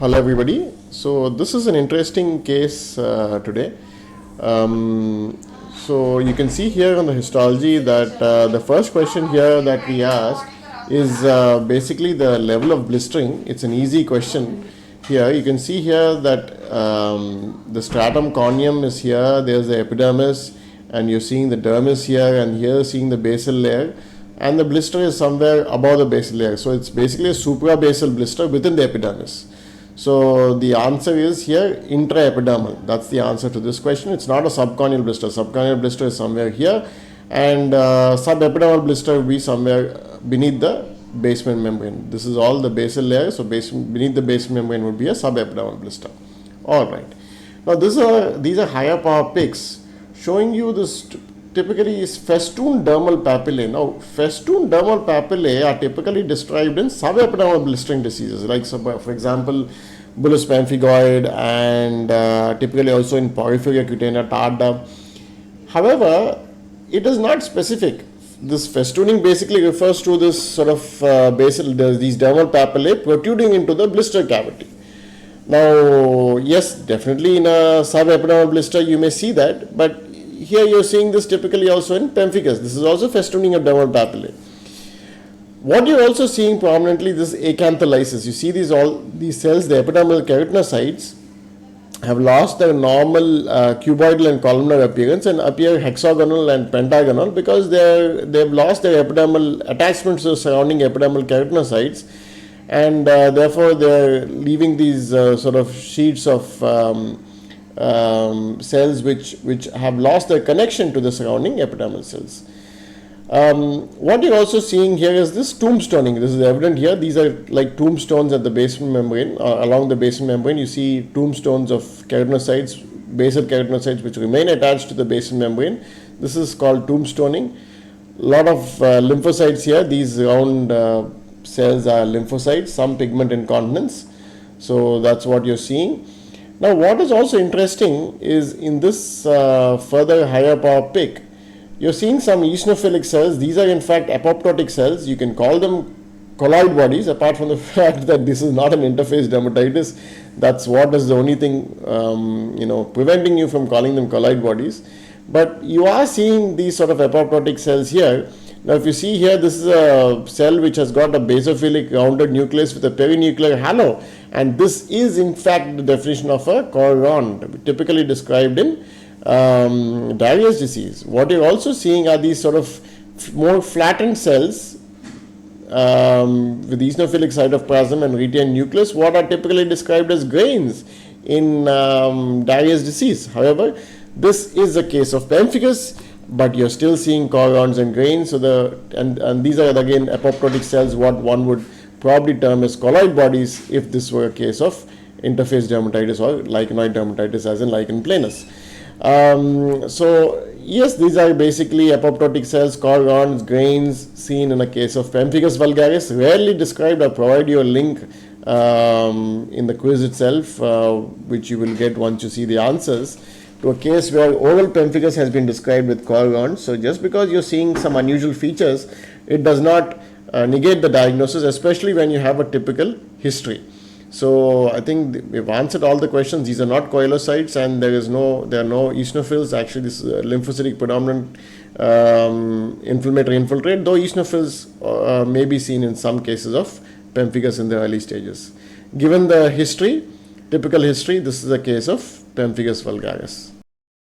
Hello everybody. So this is an interesting case today. So you can see here on the histology that the first question here that we ask is basically the level of blistering. It's an easy question. Here you can see here that the stratum corneum is here, there's the epidermis, and you're seeing the dermis here, and here seeing the basal layer, and the blister is somewhere above the basal layer. So it's basically a suprabasal blister within the epidermis. So the answer is here intraepidermal. That's the answer to this question. It's not a subcorneal blister. Subcorneal blister is somewhere here, and subepidermal blister will be somewhere beneath the basement membrane. This is all the basal layer. So beneath the basement membrane would be a subepidermal blister. All right. Now these are higher power pics showing you this. Typically is festooned dermal papillae. Now, festooned dermal papillae are typically described in subepidermal blistering diseases, like for example, bullous pemphigoid, and typically also in porphyria cutaneous tarda. However, it is not specific. This festooning basically refers to this sort of these dermal papillae protruding into the blister cavity. Now, yes, definitely in a subepidermal blister you may see that, but here you're seeing this typically also in pemphigus. This is also festooning of dermal papillae. What you're also seeing prominently, this acantholysis. You see these cells, the epidermal keratinocytes, have lost their normal cuboidal and columnar appearance and appear hexagonal and pentagonal because they've lost their epidermal attachments to the surrounding epidermal keratinocytes, and therefore they're leaving these sort of sheets of cells which have lost their connection to the surrounding epidermal cells. What you're also seeing here is this tombstoning. This is evident here. These are like tombstones at the basement membrane, along the basement membrane. You see tombstones of keratinocytes, basal keratinocytes, which remain attached to the basement membrane. This is called tombstoning. A lot of lymphocytes here. These round cells are lymphocytes, some pigment incontinence. So that's what you're seeing. Now, what is also interesting is in this further higher power pic, you're seeing some eosinophilic cells. These are in fact apoptotic cells. You can call them colloid bodies, apart from the fact that this is not an interface dermatitis. That's what is the only thing preventing you from calling them colloid bodies. But you are seeing these sort of apoptotic cells here. Now, if you see here, this is a cell which has got a basophilic rounded nucleus with a perinuclear halo, and this is in fact the definition of a chorion, typically described in Darius disease. What you're also seeing are these sort of more flattened cells with eosinophilic cytoplasm and retained nucleus, what are typically described as grains in Darius disease. However, this is a case of pemphigus, but you're still seeing chorions and grains. So and these are again apoptotic cells, what one would probably term as colloid bodies if this were a case of interface dermatitis or lichenoid dermatitis, as in lichen planus. So yes, these are basically apoptotic cells, chorions, grains, seen in a case of pemphigus vulgaris. Rarely described. I'll provide you a link in the quiz itself, which you will get once you see the answers, to a case where oral pemphigus has been described with chorions. So just because you're seeing some unusual features, it does not negate the diagnosis, especially when you have a typical history. So I think we've answered all the questions. These are not coelocytes, and there are no eosinophils. Actually, this is a lymphocytic predominant inflammatory infiltrate, though eosinophils may be seen in some cases of pemphigus in the early stages. Given the history, typical history, this is a case of pemphigus vulgaris.